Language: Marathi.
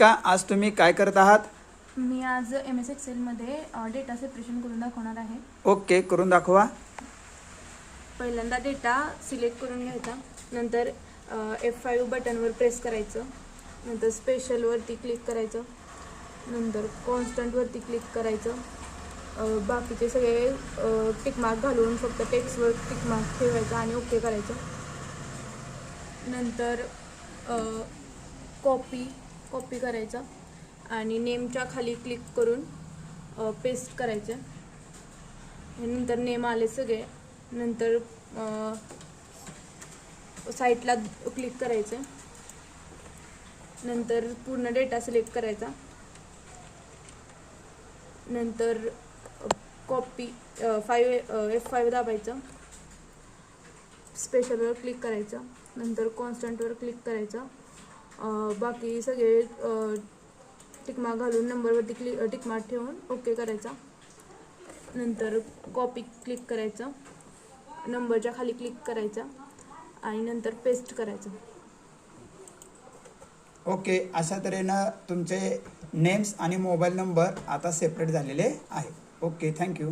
अनुष्का, आज तुम्ही काय करत आहात? मी आज MS एक्सेलमध्ये डेटा सेपरेशन करून दाखवणार आहे. ओके, करून दाखवा. पहिल्यांदा डेटा सिलेक्ट करून घ्यायचा, नंतर F5 बटनवर प्रेस करायचं, नंतर स्पेशलवरती क्लिक करायचं, नंतर कॉन्स्टंटवरती क्लिक करायचं. बाकीचे सगळे टिकमार्क घालून फक्त टेक्स्टवर टिकमार्क ठेवायचा आणि ओके करायचं. नंतर कॉपी करायचा आणि नेमच्या खाली क्लिक करून पेस्ट करायचं. नंतर नेम आले सगळे. नंतर साईटला क्लिक करायचं. नंतर पूर्ण डेटा सिलेक्ट करायचा. नंतर F5 दाबायचं, स्पेशलवर क्लिक करायचं, नंतर कॉन्स्टंटवर क्लिक करायचं. बाकी सगळे टिकमार्क घालून नंबरवरती टिकमार्क ठेवून ओके करायचा. नंतर कॉपी क्लिक करायचं, नंबरच्या खाली क्लिक करायचा आणि नंतर पेस्ट करायचं. ओके, अशा तऱ्हेनं तुमचे नेम्स आणि मोबाईल नंबर आता सेपरेट झालेले आहेत. Okay, thank you.